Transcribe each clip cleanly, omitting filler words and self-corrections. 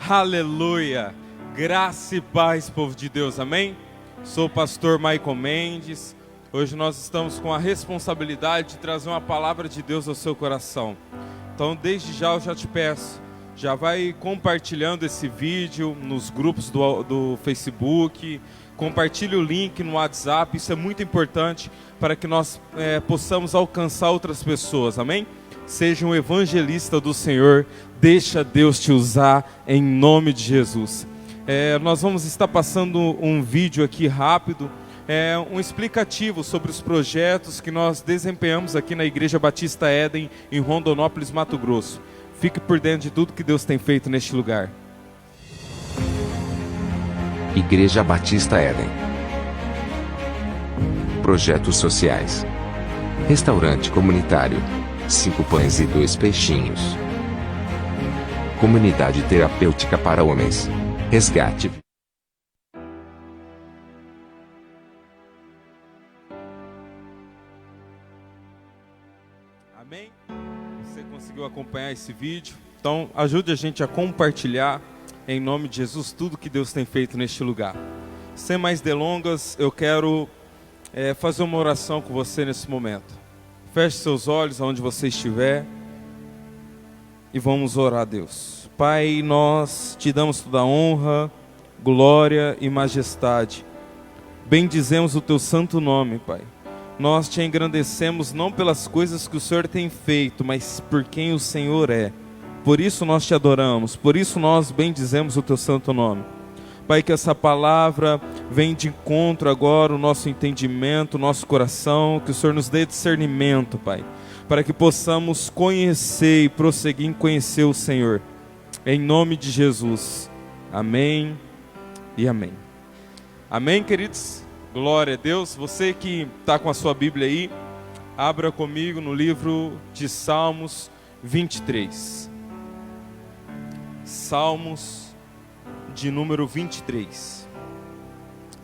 Aleluia! Graça e paz, povo de Deus, amém? Sou o pastor Michael Mendes. Hoje nós estamos com a responsabilidade de trazer uma palavra de Deus ao seu coração. Então, desde já eu já te peço, já vai compartilhando esse vídeo nos grupos do Facebook, compartilhe o link no WhatsApp, isso é muito importante para que nós possamos alcançar outras pessoas, amém? Seja um evangelista do Senhor, deixa Deus te usar em nome de Jesus. Nós vamos estar passando um vídeo aqui rápido, um explicativo sobre os projetos que nós desempenhamos aqui na Igreja Batista Éden, em Rondonópolis, Mato Grosso. Fique por dentro de tudo que Deus tem feito neste lugar. Igreja Batista Éden. Projetos sociais. Restaurante comunitário. 5 pães e 2 peixinhos. Comunidade terapêutica para homens. Resgate. Amém? Você conseguiu acompanhar esse vídeo? Então ajude a gente a compartilhar em nome de Jesus tudo que Deus tem feito neste lugar. Sem mais delongas, eu quero fazer uma oração com você nesse momento. Feche seus olhos aonde você estiver e vamos orar a Deus. Pai, nós te damos toda a honra, glória e majestade. Bendizemos o teu santo nome, Pai. Nós te engrandecemos não pelas coisas que o Senhor tem feito, mas por quem o Senhor é. Por isso nós te adoramos, por isso nós bendizemos o teu santo nome. Pai, que essa palavra venha de encontro agora o nosso entendimento, o nosso coração, que o Senhor nos dê discernimento, Pai, para que possamos conhecer e prosseguir em conhecer o Senhor. Em nome de Jesus. Amém e amém. Amém, queridos? Glória a Deus. Você que está com a sua Bíblia aí, abra comigo no livro de Salmos 23. Salmos de número 23.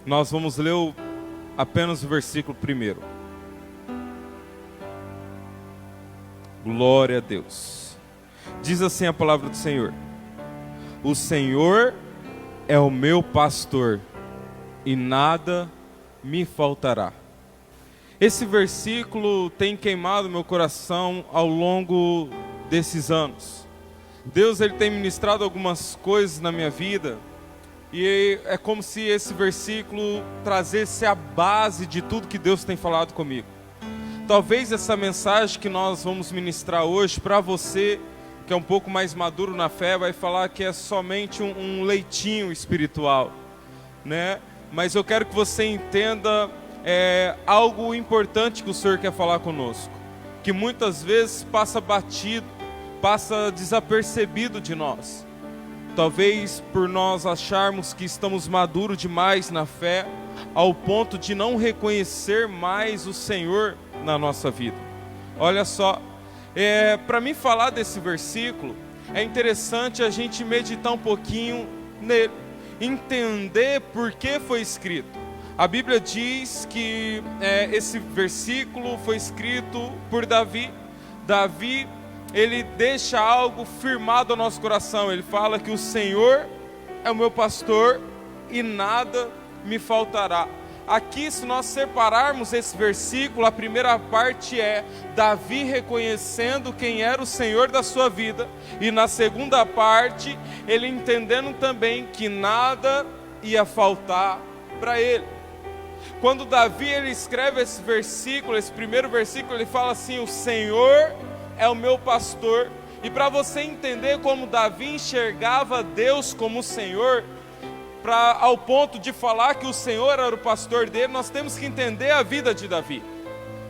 Nós vamos ler apenas o versículo 1. Glória a Deus. Diz assim a palavra do Senhor: o Senhor é o meu pastor e nada me faltará. Esse versículo tem queimado meu coração ao longo desses anos. Deus, ele tem ministrado algumas coisas na minha vida e é como se esse versículo trazesse a base de tudo que Deus tem falado comigo. Talvez essa mensagem que nós vamos ministrar hoje, para você que é um pouco mais maduro na fé, vai falar que é somente um leitinho espiritual, né? Mas eu quero que você entenda algo importante que o Senhor quer falar conosco, que muitas vezes passa batido, passa desapercebido de nós. Talvez por nós acharmos que estamos maduros demais na fé, ao ponto de não reconhecer mais o Senhor na nossa vida. Olha só, para mim falar desse versículo, é interessante a gente meditar um pouquinho nele, entender por que foi escrito. A Bíblia diz que esse versículo foi escrito por Davi. Davi, ele deixa algo firmado ao nosso coração. Ele fala que o Senhor é o meu pastor e nada me faltará. Aqui, se nós separarmos esse versículo, a primeira parte é Davi reconhecendo quem era o Senhor da sua vida, e na segunda parte, ele entendendo também que nada ia faltar para ele. Quando Davi ele escreve esse versículo, esse primeiro versículo, ele fala assim: o Senhor é o meu pastor. E para você entender como Davi enxergava Deus como o Senhor, ao ponto de falar que o Senhor era o pastor dele, nós temos que entender a vida de Davi.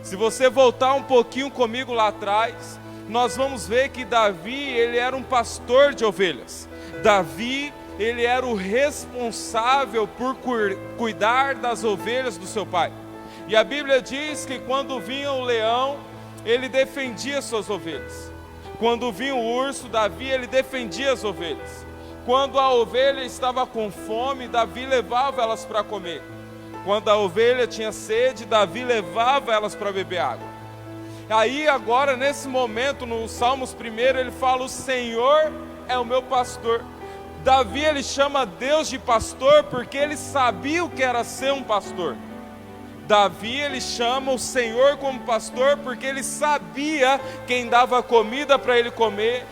Se você voltar um pouquinho comigo lá atrás, nós vamos ver que Davi, ele era um pastor de ovelhas. Davi, ele era o responsável por cuidar das ovelhas do seu pai. E a Bíblia diz que quando vinha o leão, ele defendia suas ovelhas. Quando vinha o urso, Davi, ele defendia as ovelhas. Quando a ovelha estava com fome, Davi levava elas para comer. Quando a ovelha tinha sede, Davi levava elas para beber água. Aí agora, nesse momento, no Salmos 1, ele fala: o Senhor é o meu pastor. Davi, ele chama Deus de pastor porque ele sabia o que era ser um pastor. Davi, ele chama o Senhor como pastor porque ele sabia quem dava comida para ele comer,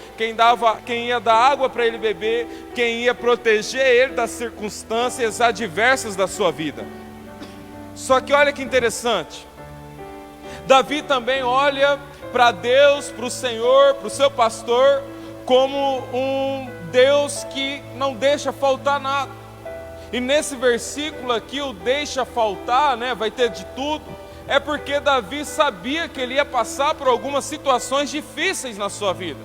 quem ia dar água para ele beber, quem ia proteger ele das circunstâncias adversas da sua vida. Só que olha que interessante, Davi também olha para Deus, para o Senhor, para o seu pastor, como um Deus que não deixa faltar nada. E nesse versículo aqui, o deixa faltar, né, vai ter de tudo, é porque Davi sabia que ele ia passar por algumas situações difíceis na sua vida.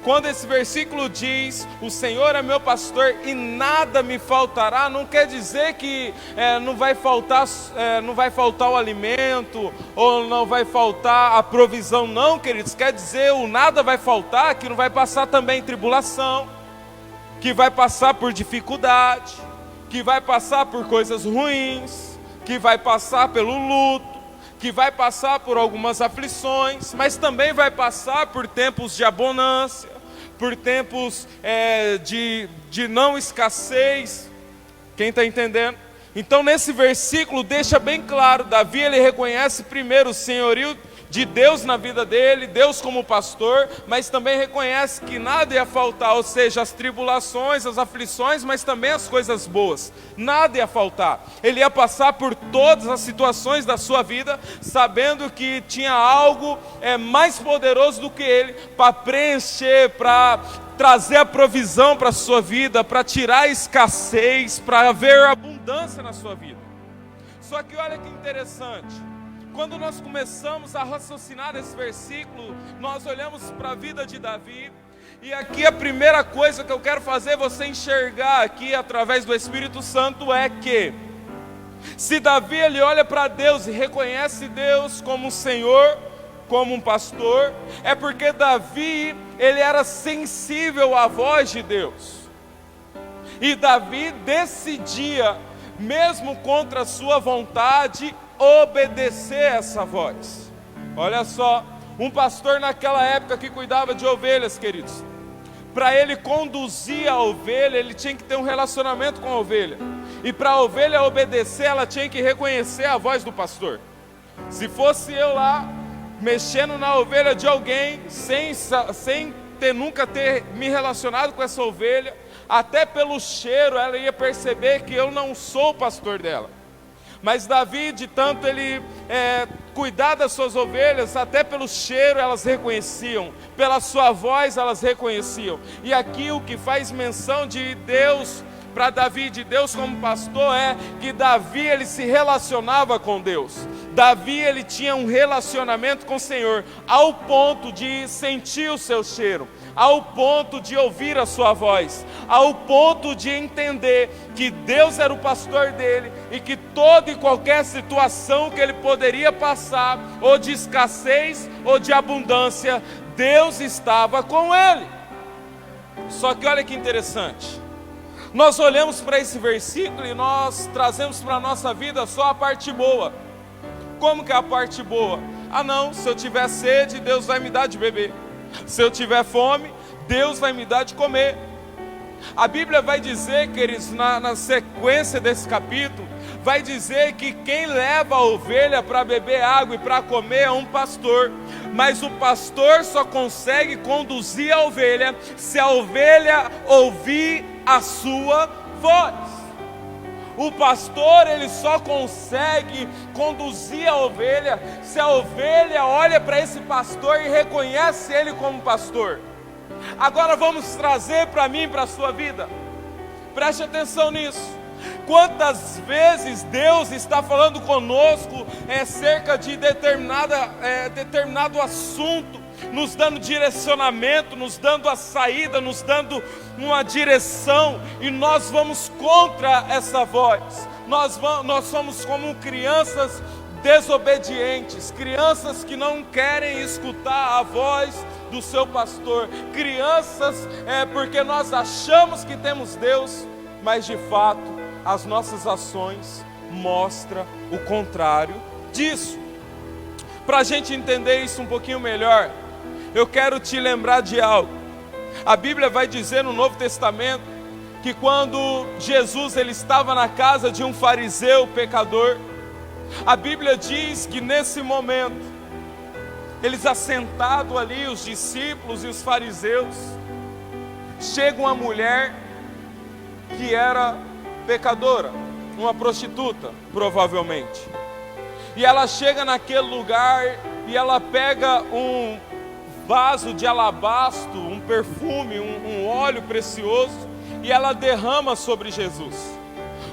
Quando esse versículo diz, o Senhor é meu pastor e nada me faltará, não quer dizer que não vai faltar o alimento, ou não vai faltar a provisão, não, queridos. Quer dizer, o nada vai faltar, que não vai passar também tribulação, que vai passar por dificuldade, que vai passar por coisas ruins, que vai passar pelo luto, que vai passar por algumas aflições, mas também vai passar por tempos de abundância, por tempos de não escassez. Quem está entendendo? Então nesse versículo deixa bem claro, Davi ele reconhece primeiro o senhorio de Deus na vida dele, Deus como pastor, mas também reconhece que nada ia faltar, ou seja, as tribulações, as aflições, mas também as coisas boas, nada ia faltar. Ele ia passar por todas as situações da sua vida, sabendo que tinha algo mais poderoso do que ele, para preencher, para trazer a provisão para a sua vida, para tirar a escassez, para haver abundância na sua vida. Só que olha que interessante, quando nós começamos a raciocinar esse versículo, nós olhamos para a vida de Davi, e aqui a primeira coisa que eu quero fazer você enxergar aqui através do Espírito Santo é que, se Davi ele olha para Deus e reconhece Deus como um Senhor, como um pastor, é porque Davi ele era sensível à voz de Deus, e Davi decidia, mesmo contra a sua vontade, obedecer essa voz. Olha só, um pastor naquela época que cuidava de ovelhas, queridos, para ele conduzir a ovelha, ele tinha que ter um relacionamento com a ovelha, e para a ovelha obedecer, ela tinha que reconhecer a voz do pastor. Se fosse eu lá, mexendo na ovelha de alguém, sem nunca ter me relacionado com essa ovelha, até pelo cheiro ela ia perceber que eu não sou o pastor dela. Mas Davi, de tanto ele cuidar das suas ovelhas, até pelo cheiro elas reconheciam, pela sua voz elas reconheciam. E aqui o que faz menção de Deus para Davi, de Deus como pastor, é que Davi ele se relacionava com Deus. Davi ele tinha um relacionamento com o Senhor, ao ponto de sentir o seu cheiro, ao ponto de ouvir a sua voz, ao ponto de entender que Deus era o pastor dele, e que toda e qualquer situação que ele poderia passar, ou de escassez ou de abundância, Deus estava com ele. Só que olha que interessante, nós olhamos para esse versículo e nós trazemos para a nossa vida só a parte boa. Como que é a parte boa? Ah não, se eu tiver sede, Deus vai me dar de beber. Se eu tiver fome, Deus vai me dar de comer. A Bíblia vai dizer, queridos, na sequência desse capítulo, vai dizer que quem leva a ovelha para beber água e para comer é um pastor. Mas o pastor só consegue conduzir a ovelha se a ovelha ouvir a sua voz. O pastor ele só consegue conduzir a ovelha se a ovelha olha para esse pastor e reconhece ele como pastor. Agora vamos trazer para mim e para a sua vida. Preste atenção nisso. Quantas vezes Deus está falando conosco acerca de determinado assunto, nos dando direcionamento, nos dando a saída, nos dando uma direção, e nós vamos contra essa voz. Nós somos como crianças desobedientes, crianças que não querem escutar a voz do seu pastor, crianças porque nós achamos que temos Deus, mas de fato as nossas ações mostram o contrário disso. Para a gente entender isso um pouquinho melhor, eu quero te lembrar de algo. A Bíblia vai dizer no Novo Testamento que quando Jesus ele estava na casa de um fariseu pecador, a Bíblia diz que nesse momento, eles assentados ali, os discípulos e os fariseus, chega uma mulher que era pecadora, uma prostituta, provavelmente. E ela chega naquele lugar e ela pega um vaso de alabastro, um perfume, um óleo precioso, e ela derrama sobre Jesus.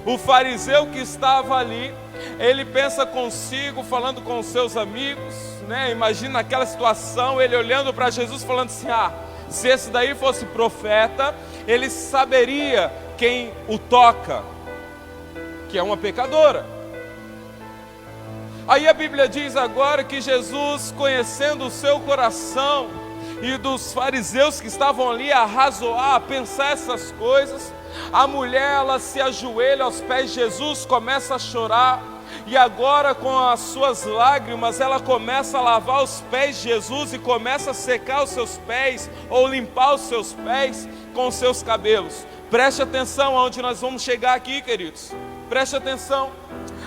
O fariseu que estava ali, ele pensa consigo, falando com os seus amigos, né? Imagina aquela situação, ele olhando para Jesus falando assim: se esse daí fosse profeta, ele saberia quem o toca, que é uma pecadora. Aí a Bíblia diz agora que Jesus, conhecendo o seu coração, e dos fariseus que estavam ali a razoar, a pensar essas coisas, a mulher ela se ajoelha aos pés de Jesus, começa a chorar, e agora com as suas lágrimas ela começa a lavar os pés de Jesus e começa a secar os seus pés, ou limpar os seus pés com os seus cabelos. Preste atenção aonde nós vamos chegar aqui, queridos, preste atenção.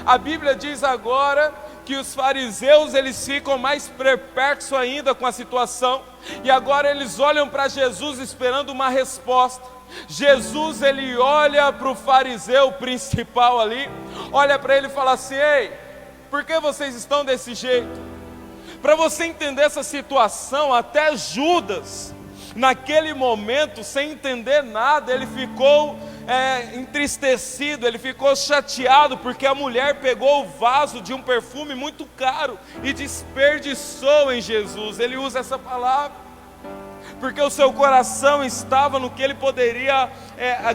A Bíblia diz agora que os fariseus eles ficam mais perplexos ainda com a situação, e agora eles olham para Jesus esperando uma resposta. Jesus ele olha para o fariseu principal ali, olha para ele e fala assim: ei, por que vocês estão desse jeito? Para você entender essa situação, até Judas, naquele momento, sem entender nada, ele ficou entristecido, ele ficou chateado, porque a mulher pegou o vaso de um perfume muito caro e desperdiçou em Jesus. Ele usa essa palavra, porque o seu coração estava no que ele poderia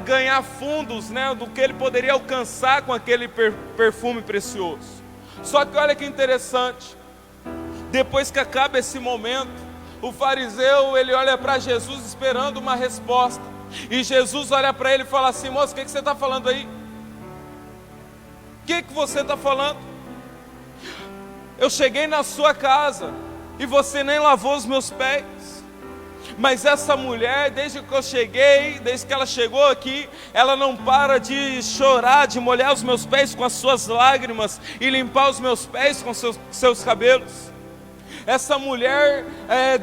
ganhar fundos, né? Do que ele poderia alcançar com aquele perfume precioso. Só que olha que interessante, depois que acaba esse momento, o fariseu ele olha para Jesus esperando uma resposta, e Jesus olha para ele e fala assim: moço, o que você está falando aí? O que você está falando? Eu cheguei na sua casa e você nem lavou os meus pés. Mas essa mulher, desde que eu cheguei, desde que ela chegou aqui, ela não para de chorar, de molhar os meus pés com as suas lágrimas e limpar os meus pés com seus cabelos. Essa mulher,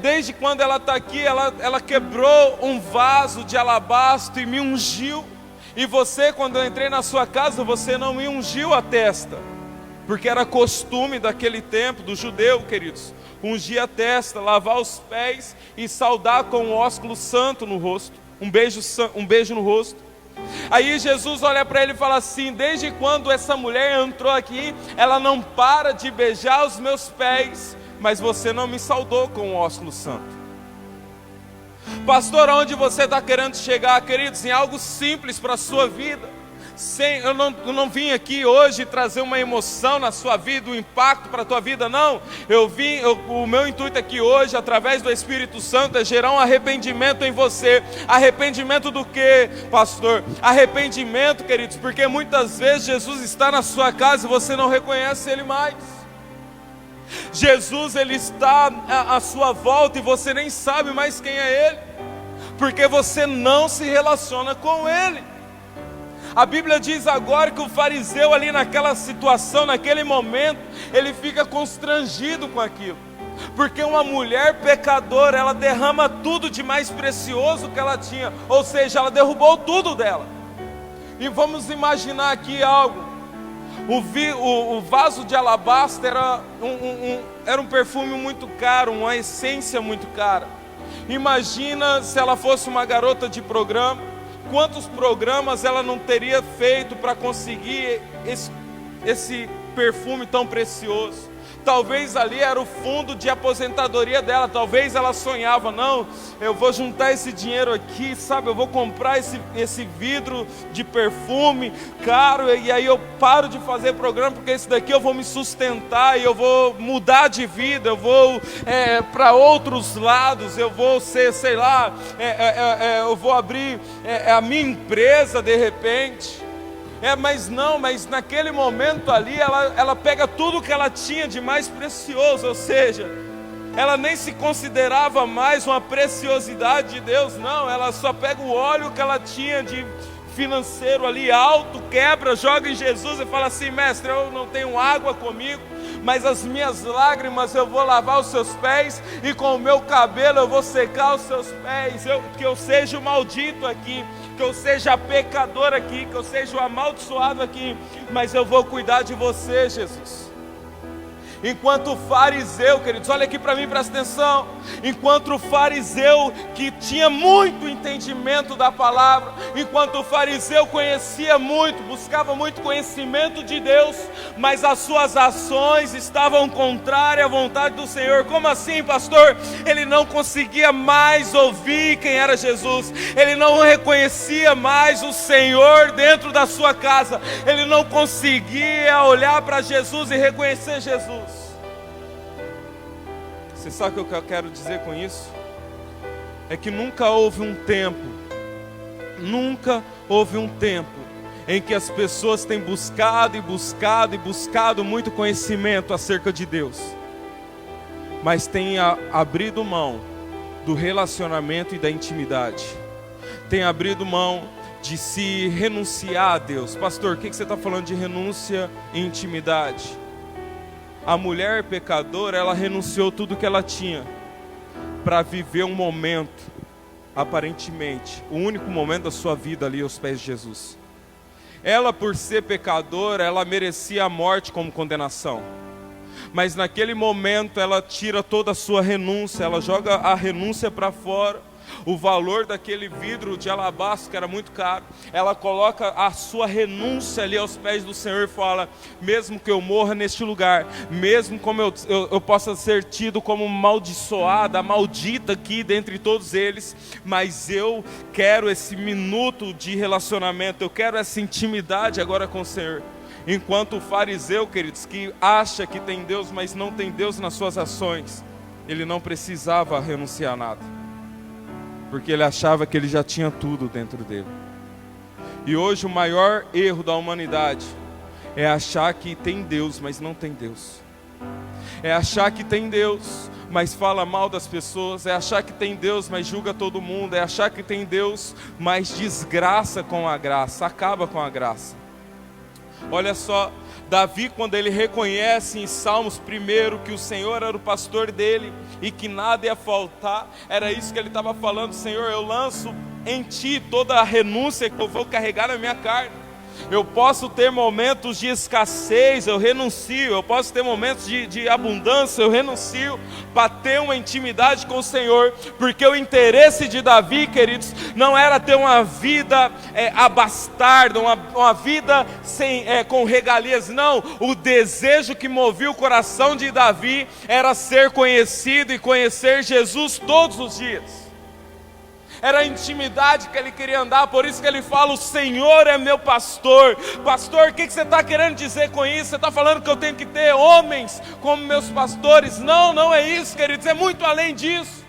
desde quando ela está aqui, ela quebrou um vaso de alabastro e me ungiu. E você, quando eu entrei na sua casa, você não me ungiu a testa, porque era costume daquele tempo, do judeu, queridos, ungir a testa, lavar os pés e saudar com um ósculo santo no rosto, um beijo no rosto. Aí Jesus olha para ele e fala assim: desde quando essa mulher entrou aqui, ela não para de beijar os meus pés, mas você não me saudou com o ósculo santo. Pastor, aonde você está querendo chegar, queridos? Em algo simples para a sua vida. Eu não vim aqui hoje trazer uma emoção na sua vida, um impacto para a tua vida, não. O meu intuito aqui hoje, através do Espírito Santo, é gerar um arrependimento em você. Arrependimento do quê, pastor? Arrependimento, queridos, porque muitas vezes Jesus está na sua casa e você não reconhece Ele mais. Jesus ele está à sua volta e você nem sabe mais quem é Ele, porque você não se relaciona com Ele. A Bíblia diz agora que o fariseu ali naquela situação, naquele momento, ele fica constrangido com aquilo, porque uma mulher pecadora, ela derrama tudo de mais precioso que ela tinha, ou seja, ela derrubou tudo dela. E vamos imaginar aqui algo. O vaso de alabastro era um perfume muito caro, uma essência muito cara. Imagina se ela fosse uma garota de programa, quantos programas ela não teria feito para conseguir esse perfume tão precioso. Talvez ali era o fundo de aposentadoria dela. Talvez ela sonhava: não, eu vou juntar esse dinheiro aqui, sabe, eu vou comprar esse vidro de perfume caro, e aí eu paro de fazer programa, porque esse daqui eu vou me sustentar, e eu vou mudar de vida, eu vou para outros lados, eu vou ser, sei lá, eu vou abrir a minha empresa de repente. Mas naquele momento ali, ela pega tudo que ela tinha de mais precioso, ou seja, ela nem se considerava mais uma preciosidade de Deus, não, ela só pega o óleo que ela tinha de financeiro ali alto, quebra, joga em Jesus e fala assim: mestre, eu não tenho água comigo, mas as minhas lágrimas eu vou lavar os seus pés, e com o meu cabelo eu vou secar os seus pés. Que eu seja o maldito aqui, que eu seja pecador aqui, que eu seja o amaldiçoado aqui, mas eu vou cuidar de você, Jesus. Enquanto o fariseu, queridos, olha aqui para mim, presta atenção. Enquanto o fariseu que tinha muito entendimento da palavra, enquanto o fariseu conhecia muito, buscava muito conhecimento de Deus, mas as suas ações estavam contrárias à vontade do Senhor. Como assim, pastor? Ele não conseguia mais ouvir quem era Jesus, ele não reconhecia mais o Senhor dentro da sua casa, ele não conseguia olhar para Jesus e reconhecer Jesus. Você sabe o que eu quero dizer com isso? É que nunca houve um tempo em que as pessoas têm buscado muito conhecimento acerca de Deus, mas têm abrido mão do relacionamento e da intimidade, têm abrido mão de se renunciar a Deus. Pastor, o que você está falando de renúncia e intimidade? A mulher pecadora, ela renunciou tudo que ela tinha para viver um momento, aparentemente, o único momento da sua vida ali aos pés de Jesus. Ela, por ser pecadora, ela merecia a morte como condenação, mas naquele momento ela tira toda a sua renúncia, ela joga a renúncia para fora. O valor daquele vidro de alabastro, que era muito caro, ela coloca a sua renúncia ali aos pés do Senhor e fala: mesmo que eu morra neste lugar, mesmo como eu possa ser tido como maldiçoada, maldita aqui dentre todos eles, mas eu quero esse minuto de relacionamento, eu quero essa intimidade agora com o Senhor. Enquanto o fariseu, queridos, que acha que tem Deus, mas não tem Deus nas suas ações, ele não precisava renunciar a nada, porque ele achava que ele já tinha tudo dentro dele. E hoje o maior erro da humanidade é achar que tem Deus, mas não tem Deus. É achar que tem Deus, mas fala mal das pessoas. É achar que tem Deus, mas julga todo mundo. É achar que tem Deus, mas desgraça com a graça, acaba com a graça. Olha só, Davi, quando ele reconhece em Salmos primeiro que o Senhor era o pastor dele e que nada ia faltar, era isso que ele estava falando: Senhor, eu lanço em Ti toda a renúncia que eu vou carregar na minha carne. Eu posso ter momentos de escassez, eu renuncio. Eu posso ter momentos de abundância, eu renuncio, para ter uma intimidade com o Senhor. Porque o interesse de Davi, queridos, não era ter uma vida abastarda, uma vida com regalias. Não, o desejo que movia o coração de Davi era ser conhecido e conhecer Jesus todos os dias. Era a intimidade que ele queria andar. Por isso que ele fala: o Senhor é meu pastor. Pastor, o que você está querendo dizer com isso? Você está falando que eu tenho que ter homens como meus pastores? Não, não é isso, queridos, é muito além disso.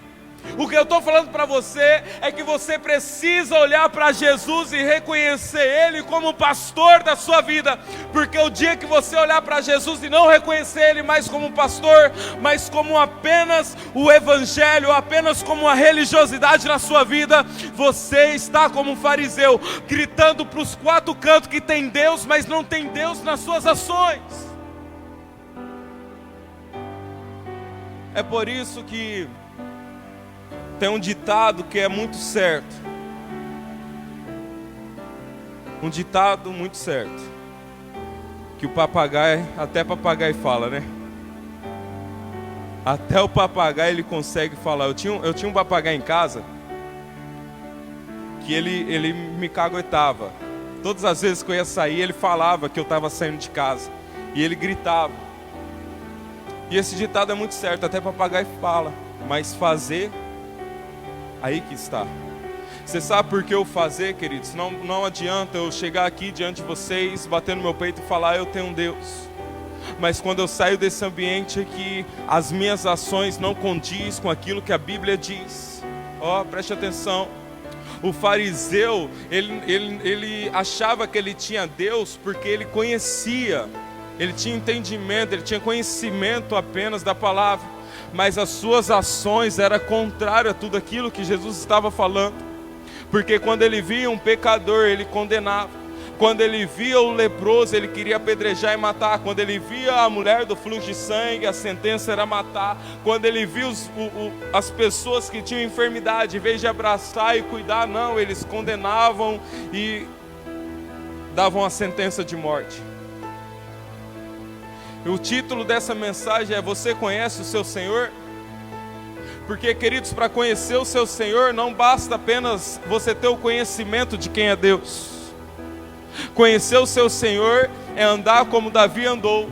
O que eu estou falando para você é que você precisa olhar para Jesus e reconhecer Ele como pastor da sua vida. Porque o dia que você olhar para Jesus e não reconhecer Ele mais como pastor, mas como apenas o Evangelho, apenas como a religiosidade na sua vida, você está como um fariseu, gritando para os quatro cantos que tem Deus, mas não tem Deus nas suas ações. É por isso que tem um ditado que é muito certo. Um ditado muito certo. Que o papagaio, até papagaio fala, né? Até o papagaio ele consegue falar. Eu tinha um papagaio em casa que ele me caguetava. Todas as vezes que eu ia sair, ele falava que eu estava saindo de casa. E ele gritava. E esse ditado é muito certo, até papagaio fala. Mas fazer, aí que está. Você sabe por que eu fazer, queridos? Não adianta eu chegar aqui diante de vocês, bater no meu peito e falar: eu tenho um Deus. Mas quando eu saio desse ambiente aqui, as minhas ações não condizem com aquilo que a Bíblia diz. Preste atenção. O fariseu, ele achava que ele tinha Deus porque ele conhecia, ele tinha entendimento, ele tinha conhecimento apenas da palavra. Mas as suas ações eram contrárias a tudo aquilo que Jesus estava falando. Porque quando ele via um pecador, ele condenava. Quando ele via o leproso, ele queria apedrejar e matar. Quando ele via a mulher do fluxo de sangue, a sentença era matar. Quando ele via as pessoas que tinham enfermidade, em vez de abraçar e cuidar, não, eles condenavam e davam a sentença de morte. E o título dessa mensagem é: você conhece o seu Senhor? Porque, queridos, para conhecer o seu Senhor, não basta apenas você ter o conhecimento de quem é Deus. Conhecer o seu Senhor é andar como Davi andou.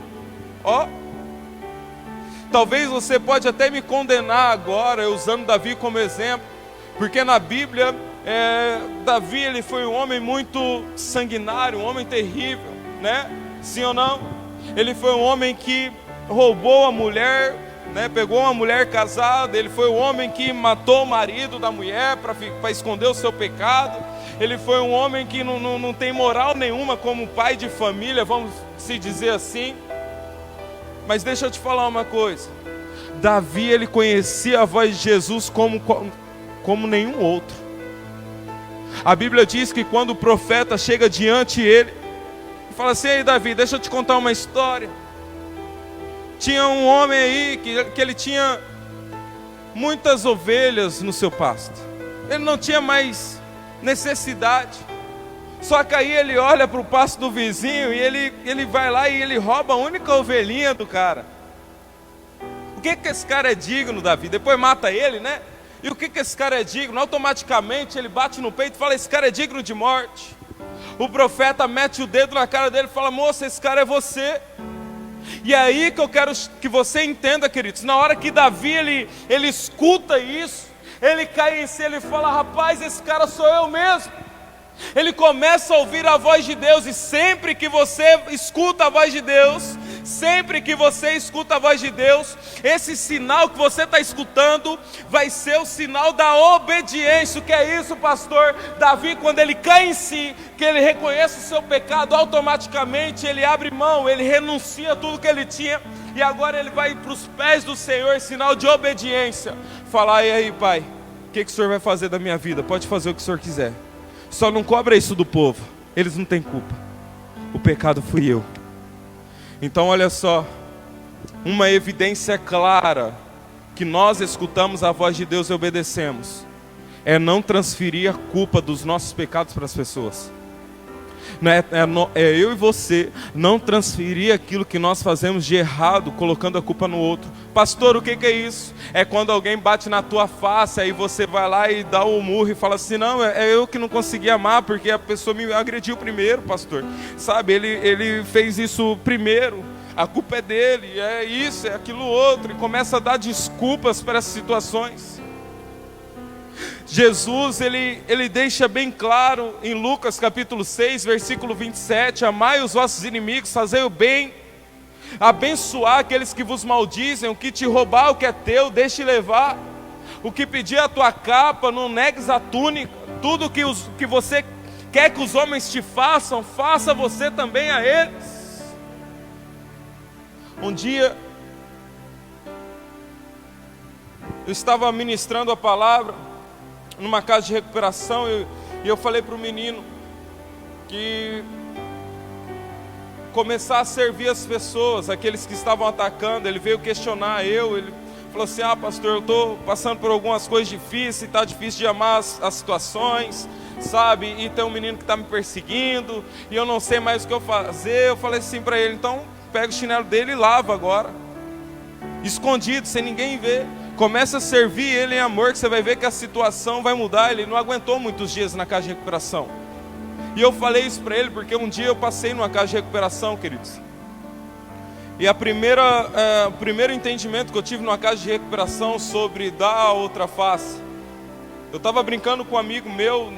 Talvez você pode até me condenar agora, usando Davi como exemplo, porque na Bíblia, Davi, ele foi um homem muito sanguinário, um homem terrível, né? Sim ou não? Ele foi um homem que roubou a mulher, né? Pegou uma mulher casada. Ele foi o homem que matou o marido da mulher para esconder o seu pecado. Ele foi um homem que não tem moral nenhuma como pai de família, vamos se dizer assim. Mas deixa eu te falar uma coisa. Davi, ele conhecia a voz de Jesus como nenhum outro. A Bíblia diz que quando o profeta chega diante dele e fala assim: ei Davi, deixa eu te contar uma história. Tinha um homem aí que ele tinha muitas ovelhas no seu pasto. Ele não tinha mais necessidade. Só que aí ele olha para o pasto do vizinho e ele vai lá e ele rouba a única ovelhinha do cara. O que esse cara é digno, Davi? Depois mata ele, né? E o que esse cara é digno? Automaticamente ele bate no peito e fala: esse cara é digno de morte. O profeta mete o dedo na cara dele e fala: moça, esse cara é você. E é aí que eu quero que você entenda, queridos. Na hora que Davi ele escuta isso, ele cai em si, ele fala: rapaz, esse cara sou eu mesmo. Ele começa a ouvir a voz de Deus. E sempre que você escuta a voz de Deus, esse sinal que você está escutando vai ser o sinal da obediência. O que é isso, pastor? Davi, quando ele cai em si, que ele reconhece o seu pecado, automaticamente ele abre mão, ele renuncia a tudo que ele tinha, e agora ele vai para os pés do Senhor, sinal de obediência. Falar: e aí, pai, o que o Senhor vai fazer da minha vida? Pode fazer o que o Senhor quiser, só não cobra isso do povo, eles não têm culpa, o pecado fui eu. Então olha só, uma evidência clara que nós escutamos a voz de Deus e obedecemos é não transferir a culpa dos nossos pecados para as pessoas. É eu e você não transferir aquilo que nós fazemos de errado, colocando a culpa no outro. Pastor, o que é isso? É quando alguém bate na tua face, aí você vai lá e dá o murro e fala assim: não, é eu que não consegui amar porque a pessoa me agrediu primeiro, pastor. Sabe, ele fez isso primeiro, a culpa é dele, é isso, é aquilo outro, e começa a dar desculpas para essas situações. Jesus, ele deixa bem claro em Lucas capítulo 6, versículo 27, amai os vossos inimigos, fazei o bem, abençoar aqueles que vos maldizem, o que te roubar o que é teu, deixe levar, o que pedir a tua capa, não negues a túnica, tudo que você quer que os homens te façam, faça você também a eles. Um dia, eu estava ministrando a palavra numa casa de recuperação, e eu falei para o menino que começar a servir as pessoas, aqueles que estavam atacando. Ele veio questionar ele falou assim: pastor, eu estou passando por algumas coisas difíceis, está difícil de amar as situações, sabe, e tem um menino que está me perseguindo, e eu não sei mais o que eu fazer. Eu falei assim para ele: então pega o chinelo dele e lava agora, escondido, sem ninguém ver. Começa a servir ele em amor, que você vai ver que a situação vai mudar. Ele não aguentou muitos dias na casa de recuperação. E eu falei isso para ele porque um dia eu passei numa casa de recuperação, queridos. E o primeiro entendimento que eu tive numa casa de recuperação sobre dar a outra face. Eu estava brincando com um amigo meu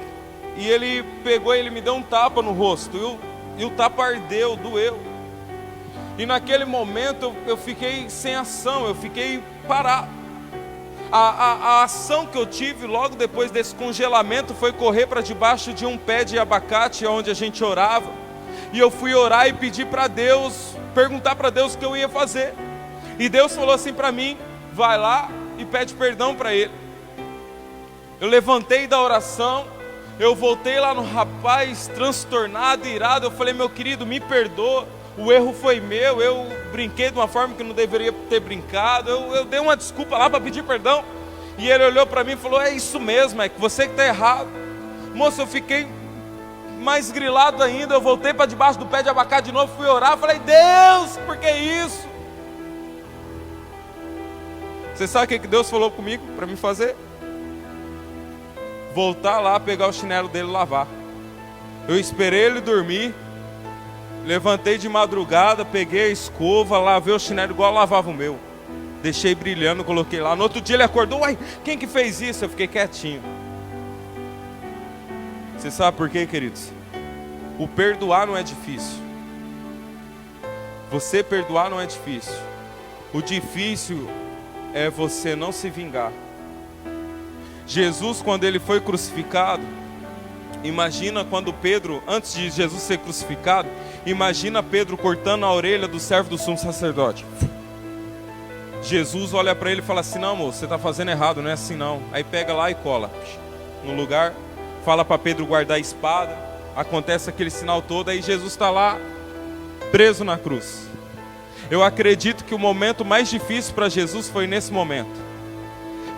e ele pegou e ele me deu um tapa no rosto. E o tapa ardeu, doeu. E naquele momento eu fiquei sem ação, eu fiquei parado. A ação que eu tive logo depois desse congelamento foi correr para debaixo de um pé de abacate onde a gente orava. E eu fui orar e pedir para Deus, perguntar para Deus o que eu ia fazer. E Deus falou assim para mim: vai lá e pede perdão para ele. Eu levantei da oração, Eu voltei lá no rapaz, transtornado, irado. Eu falei: meu querido, me perdoa, o erro foi meu, eu brinquei de uma forma que não deveria ter brincado, eu dei uma desculpa lá para pedir perdão. E ele olhou para mim e falou: é isso mesmo, é que você que está errado. Moço, eu fiquei mais grilado ainda. Eu voltei para debaixo do pé de abacate de novo, fui orar, falei: Deus, por que isso? Você sabe o que Deus falou comigo para me fazer? Voltar lá, pegar o chinelo dele e lavar. Eu esperei ele dormir, levantei de madrugada, peguei a escova, lavei o chinelo igual eu lavava o meu, deixei brilhando, coloquei lá. No outro dia ele acordou: uai, quem que fez isso? Eu fiquei quietinho. Você sabe por quê, queridos? O perdoar não é difícil. Você perdoar não é difícil. O difícil é você não se vingar. Jesus, quando ele foi crucificado, imagina quando Pedro, antes de Jesus ser crucificado, imagina Pedro cortando a orelha do servo do sumo sacerdote. Jesus olha para ele e fala assim: não, moço, você está fazendo errado, não é assim não. Aí pega lá e cola no lugar, fala para Pedro guardar a espada, acontece aquele sinal todo, aí Jesus está lá preso na cruz. Eu acredito que o momento mais difícil para Jesus foi nesse momento,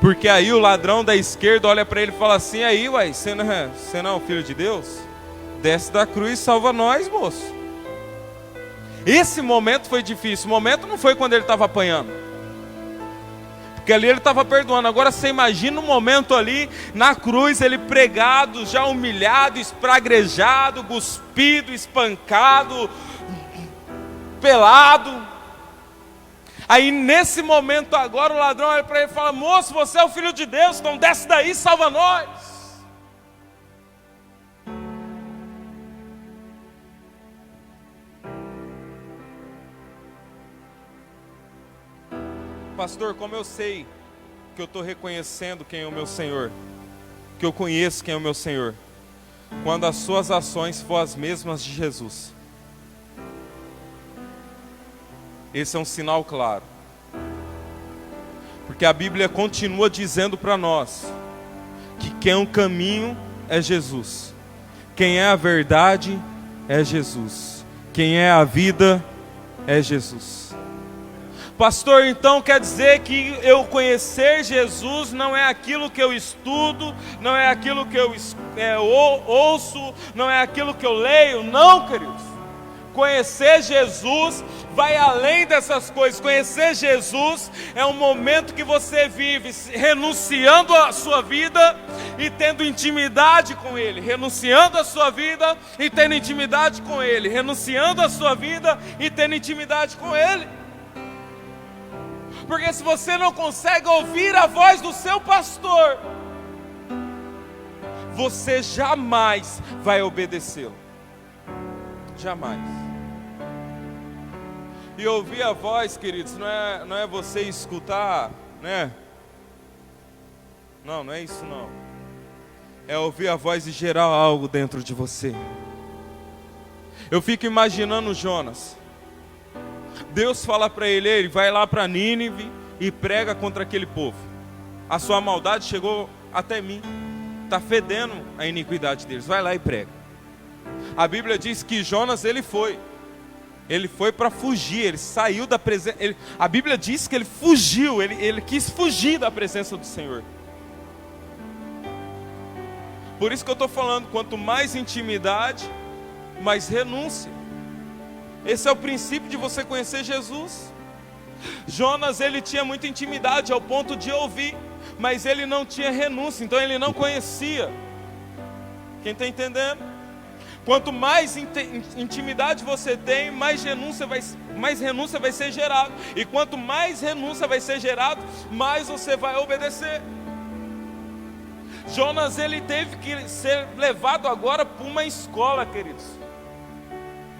porque aí o ladrão da esquerda olha para ele e fala assim: aí, uai, você não é o filho de Deus? Desce da cruz e salva nós, moço. Esse momento foi difícil. O momento não foi quando ele estava apanhando, porque ali ele estava perdoando. Agora você imagina um momento ali na cruz, ele pregado, já humilhado, espraguejado, cuspido, espancado, pelado. Aí nesse momento agora o ladrão olha para ele e fala: moço, você é o filho de Deus, então desce daí e salva nós. Pastor, como eu sei que eu estou reconhecendo quem é o meu Senhor, que eu conheço quem é o meu Senhor? Quando as suas ações for as mesmas de Jesus. Esse é um sinal claro, porque a Bíblia continua dizendo para nós que quem é o caminho é Jesus, quem é a verdade é Jesus, quem é a vida é Jesus. Pastor, então quer dizer que eu conhecer Jesus não é aquilo que eu estudo, não é aquilo que eu ouço, não é aquilo que eu leio? Não, queridos. Conhecer Jesus vai além dessas coisas. Conhecer Jesus é um momento que você vive renunciando à sua vida e tendo intimidade com Ele. Renunciando à sua vida e tendo intimidade com Ele. Renunciando à sua vida e tendo intimidade com Ele. Porque se você não consegue ouvir a voz do seu pastor, você jamais vai obedecê-lo. Jamais. E ouvir a voz, queridos, não é você escutar, né? Não é isso não. É ouvir a voz e gerar algo dentro de você. Eu fico imaginando Jonas. Deus fala para ele: vai lá para Nínive e prega contra aquele povo. A sua maldade chegou até mim. Está fedendo a iniquidade deles. Vai lá e prega. A Bíblia diz que Jonas ele foi para fugir, ele saiu da presença. A Bíblia diz que ele fugiu, ele quis fugir da presença do Senhor. Por isso que eu estou falando, quanto mais intimidade, mais renúncia. Esse é o princípio de você conhecer Jesus. Jonas ele tinha muita intimidade ao ponto de ouvir, mas ele não tinha renúncia, então ele não conhecia. Quem está entendendo? Quanto mais intimidade você tem, mais renúncia vai ser gerado. E quanto mais renúncia vai ser gerado, mais você vai obedecer. Jonas ele teve que ser levado agora para uma escola, queridos.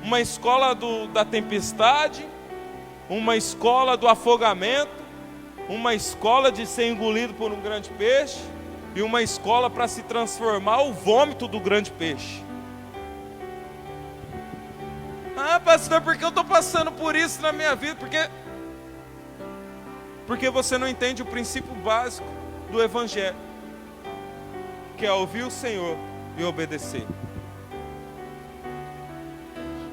Uma escola da tempestade, uma escola do afogamento, uma escola de ser engolido por um grande peixe e uma escola para se transformar o vômito do grande peixe. Ah, pastor, por que eu estou passando por isso na minha vida? Porque você não entende o princípio básico do Evangelho, que é ouvir o Senhor e obedecer.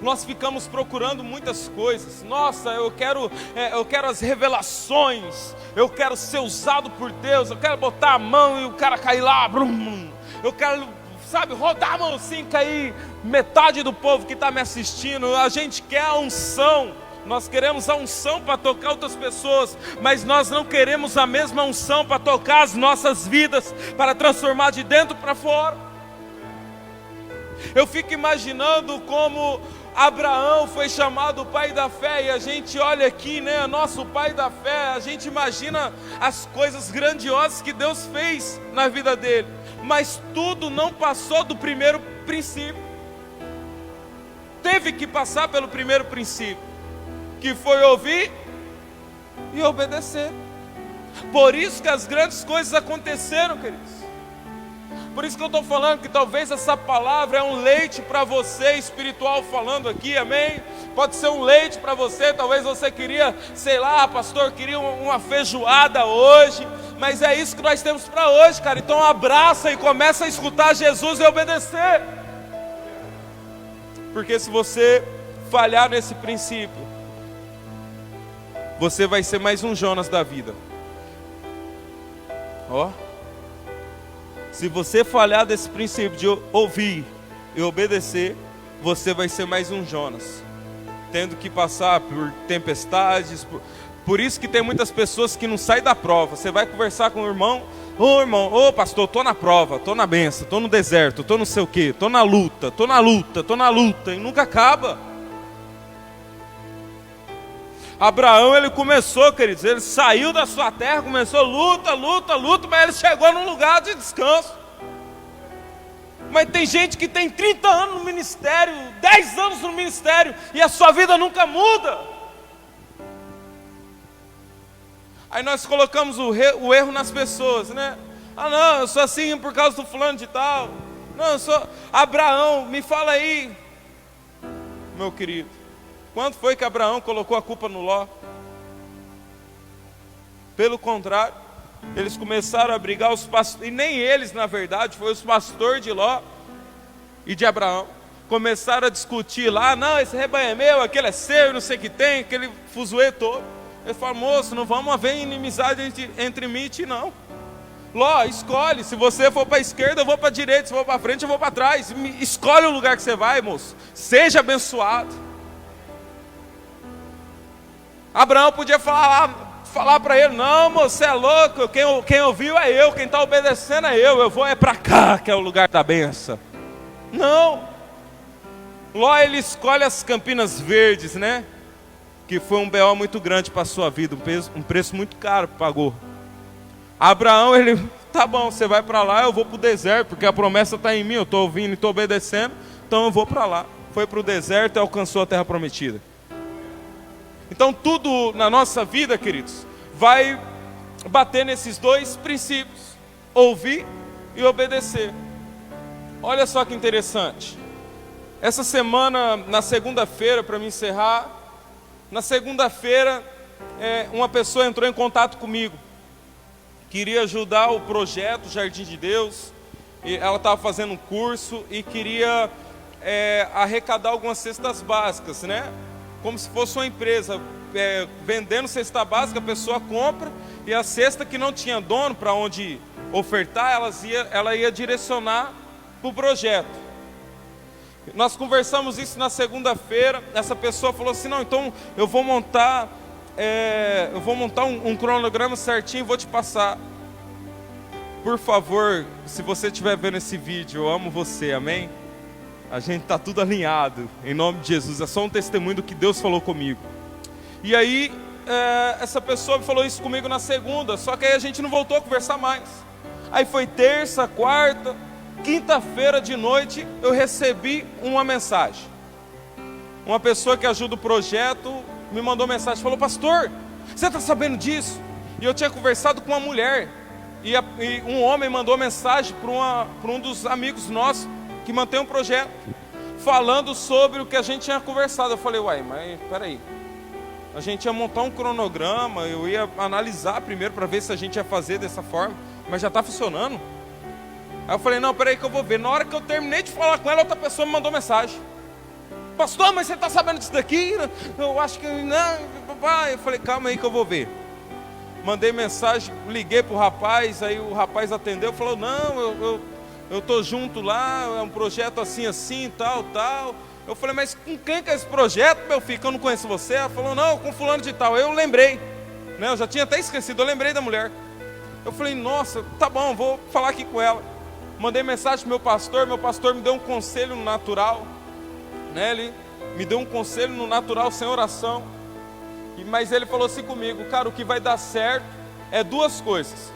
Nós ficamos procurando muitas coisas. Nossa, eu quero as revelações. Eu quero ser usado por Deus. Eu quero botar a mão e o cara cair lá. Brum. Eu quero, rodar a mão assim, cair metade do povo que está me assistindo. A gente quer a unção. Nós queremos a unção para tocar outras pessoas, mas nós não queremos a mesma unção para tocar as nossas vidas, para transformar de dentro para fora. Eu fico imaginando como Abraão foi chamado o pai da fé, e a gente olha aqui, né, nosso pai da fé, a gente imagina as coisas grandiosas que Deus fez na vida dele, mas tudo não passou do primeiro princípio. Teve que passar pelo primeiro princípio, que foi ouvir e obedecer. Por isso que as grandes coisas aconteceram, queridos. Por isso que eu estou falando que talvez essa palavra é um leite para você, espiritual falando aqui, amém? Pode ser um leite para você, talvez você queria, sei lá, pastor, queria uma feijoada hoje, mas é isso que nós temos para hoje, cara. Então abraça e começa a escutar Jesus e obedecer. Porque se você falhar nesse princípio, você vai ser mais um Jonas da vida. Se você falhar desse princípio de ouvir e obedecer, você vai ser mais um Jonas, tendo que passar por tempestades. Por isso que tem muitas pessoas que não saem da prova. Você vai conversar com o irmão: ô pastor, estou na prova, estou na benção, estou no deserto, estou não sei o que, estou na luta, e nunca acaba. Abraão, ele começou, queridos, ele saiu da sua terra, começou luta, mas ele chegou num lugar de descanso. Mas tem gente que tem 30 anos no ministério, 10 anos no ministério, e a sua vida nunca muda. Aí nós colocamos o erro nas pessoas, né? Não, eu sou assim por causa do fulano de tal. Não, eu sou Abraão, me fala aí, meu querido. Quando foi que Abraão colocou a culpa no Ló? Pelo contrário, eles começaram a brigar, os pastores, e nem eles, na verdade, foi os pastores de Ló e de Abraão. Começaram a discutir lá: não, esse rebanho é meu, aquele é seu, não sei o que tem, aquele fuzuê todo. Ele falou: moço, não vamos haver inimizade entre mim e ti, não. Ló, escolhe, se você for para a esquerda, eu vou para a direita, se for para frente, eu vou para trás. Escolhe o lugar que você vai, moço. Seja abençoado. Abraão podia falar para ele: não, moço, você é louco, quem ouviu é eu, quem está obedecendo é eu vou para cá, que é o lugar da benção. Não. Ló, ele escolhe as Campinas Verdes, né? Que foi um BO muito grande para a sua vida, um preço muito caro que pagou. Abraão, ele: tá bom, você vai para lá, eu vou para o deserto, porque a promessa está em mim, eu estou ouvindo e estou obedecendo, então eu vou para lá. Foi para o deserto e alcançou a terra prometida. Então tudo na nossa vida, queridos, vai bater nesses dois princípios: ouvir e obedecer. Olha só que interessante. Essa semana, na segunda-feira, para me encerrar, na segunda-feira, uma pessoa entrou em contato comigo. Queria ajudar o projeto Jardim de Deus. E ela estava fazendo um curso e queria arrecadar algumas cestas básicas, né? Como se fosse uma empresa vendendo cesta básica. A pessoa compra e a cesta que não tinha dono para onde ofertar, ela ia direcionar para o projeto. Nós conversamos isso na segunda-feira. Essa pessoa falou assim: não, então eu vou montar um cronograma certinho e vou te passar. Por favor, se você estiver vendo esse vídeo, eu amo você, amém? A gente está tudo alinhado, em nome de Jesus. É só um testemunho do que Deus falou comigo. E aí, essa pessoa falou isso comigo na segunda, só que aí a gente não voltou a conversar mais. Aí foi terça, quarta, quinta-feira de noite, eu recebi uma mensagem. Uma pessoa que ajuda o projeto me mandou mensagem, falou: pastor, você está sabendo disso? E eu tinha conversado com uma mulher, e um homem mandou mensagem para um dos amigos nossos, que mantém um projeto, falando sobre o que a gente tinha conversado. Eu falei: uai, mas peraí, a gente ia montar um cronograma, eu ia analisar primeiro para ver se a gente ia fazer dessa forma, mas já está funcionando. Aí eu falei, não, peraí que eu vou ver. Na hora que eu terminei de falar com ela, outra pessoa me mandou mensagem. Pastor, mas você está sabendo disso daqui? Eu acho que não. Eu falei, calma aí que eu vou ver. Mandei mensagem, liguei para o rapaz, aí o rapaz atendeu, falou, não, eu estou junto lá, é um projeto assim, tal. Eu falei, mas com quem que é esse projeto, meu filho, que eu não conheço você? Ela falou, não, com fulano de tal. Eu lembrei, né? Eu já tinha até esquecido, eu lembrei da mulher. Eu falei, nossa, tá bom, vou falar aqui com ela. Mandei mensagem para meu pastor me deu um conselho no natural, né? Ele me deu um conselho no natural, sem oração. Mas ele falou assim comigo, cara, o que vai dar certo é duas coisas: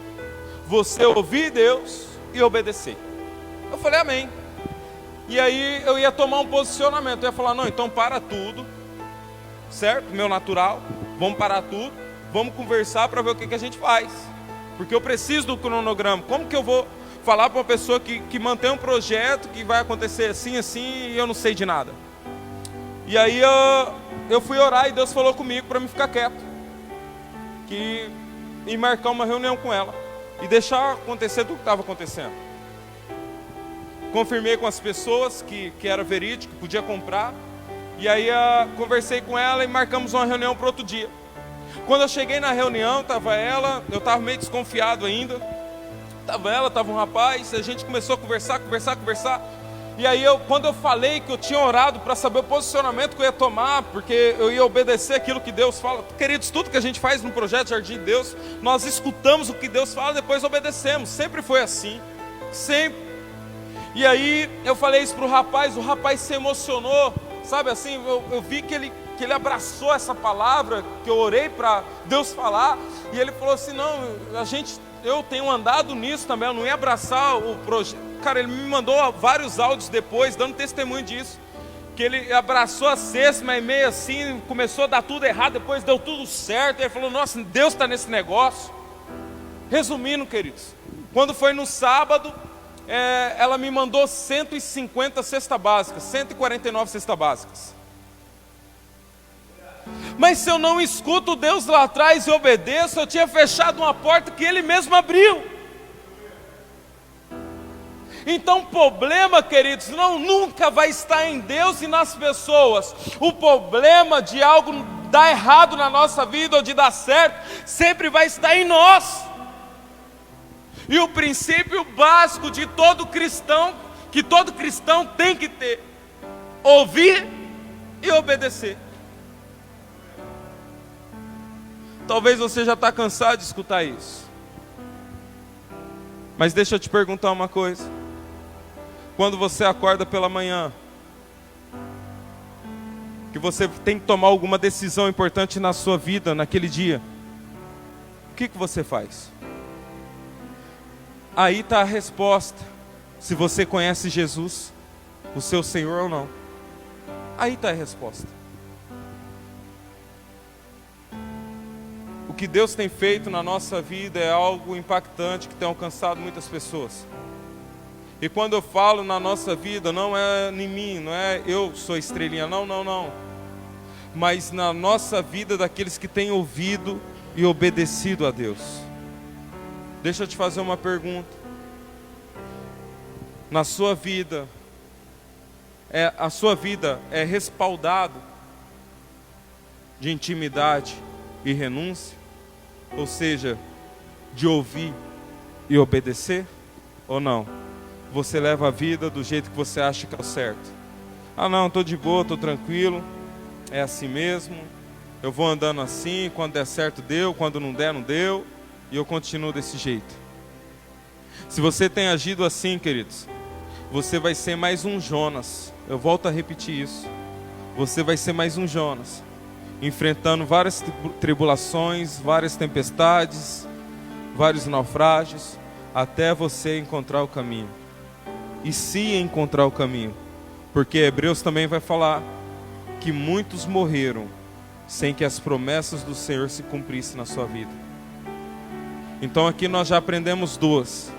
você ouvir Deus e obedecer. Eu falei, amém. E aí eu ia tomar um posicionamento, eu ia falar, não, então para tudo, certo? Meu natural, vamos parar tudo, vamos conversar para ver o que a gente faz, porque eu preciso do cronograma. Como que eu vou falar para uma pessoa que mantém um projeto, que vai acontecer assim, e eu não sei de nada? E aí eu fui orar e Deus falou comigo para me ficar quieto, e marcar uma reunião com ela e deixar acontecer tudo que estava acontecendo. Confirmei com as pessoas que era verídico, que podia comprar. E aí conversei com ela e marcamos uma reunião para outro dia. Quando eu cheguei na reunião, estava ela, eu estava meio desconfiado ainda. Estava ela, estava um rapaz, a gente começou a conversar. E aí quando eu falei que eu tinha orado para saber o posicionamento que eu ia tomar, porque eu ia obedecer aquilo que Deus fala. Queridos, tudo que a gente faz no projeto Jardim de Deus, nós escutamos o que Deus fala, depois obedecemos. Sempre foi assim, sempre. E aí eu falei isso para o rapaz se emocionou, sabe assim, eu vi que ele abraçou essa palavra, que eu orei para Deus falar, e ele falou assim, não, eu tenho andado nisso também, eu não ia abraçar o projeto. Cara, ele me mandou vários áudios depois, dando testemunho disso, que ele abraçou a sexta, mas meio assim, começou a dar tudo errado, depois deu tudo certo, ele falou, nossa, Deus está nesse negócio. Resumindo, queridos, quando foi no sábado, ela me mandou 150 cestas básicas, 149 cestas básicas. Mas se eu não escuto Deus lá atrás e obedeço, eu tinha fechado uma porta que Ele mesmo abriu. Então o problema, queridos, nunca vai estar em Deus e nas pessoas. O problema de algo dar errado na nossa vida ou de dar certo, sempre vai estar em nós. E o princípio básico de todo cristão, que todo cristão tem que ter: ouvir e obedecer. Talvez você já está cansado de escutar isso, mas deixa eu te perguntar uma coisa. Quando você acorda pela manhã, que você tem que tomar alguma decisão importante na sua vida, naquele dia, o que você faz? Aí está a resposta, se você conhece Jesus, o seu Senhor ou não. Aí está a resposta. O que Deus tem feito na nossa vida é algo impactante, que tem alcançado muitas pessoas. E quando eu falo na nossa vida, não é em mim, não é eu sou estrelinha, não. Mas na nossa vida daqueles que têm ouvido e obedecido a Deus. Deixa eu te fazer uma pergunta. Na sua vida, a sua vida é respaldado de intimidade e renúncia? Ou seja, de ouvir e obedecer? Ou não? Você leva a vida do jeito que você acha que é o certo. Ah não, estou de boa, estou tranquilo, é assim mesmo, eu vou andando assim, quando der certo deu, quando não der não deu, e eu continuo desse jeito. Se você tem agido assim, queridos, você vai ser mais um Jonas. Eu volto a repetir isso. Você vai ser mais um Jonas, enfrentando várias tribulações, várias tempestades, vários naufrágios, até você encontrar o caminho. E se encontrar o caminho, porque Hebreus também vai falar que muitos morreram sem que as promessas do Senhor se cumprissem na sua vida. Então aqui nós já aprendemos duas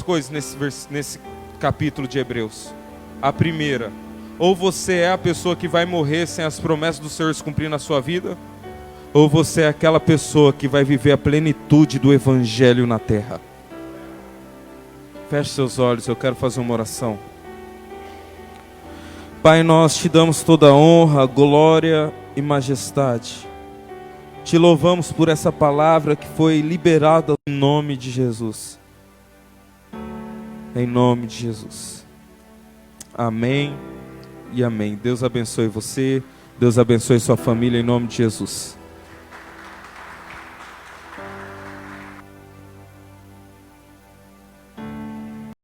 coisas nesse capítulo de Hebreus. A primeira, ou você é a pessoa que vai morrer sem as promessas do Senhor se cumprir na sua vida, ou você é aquela pessoa que vai viver a plenitude do Evangelho na terra. Feche seus olhos, eu quero fazer uma oração. Pai, nós te damos toda a honra, glória e majestade. Te louvamos por essa palavra que foi liberada em nome de Jesus. Em nome de Jesus. Amém e amém. Deus abençoe você, Deus abençoe sua família em nome de Jesus.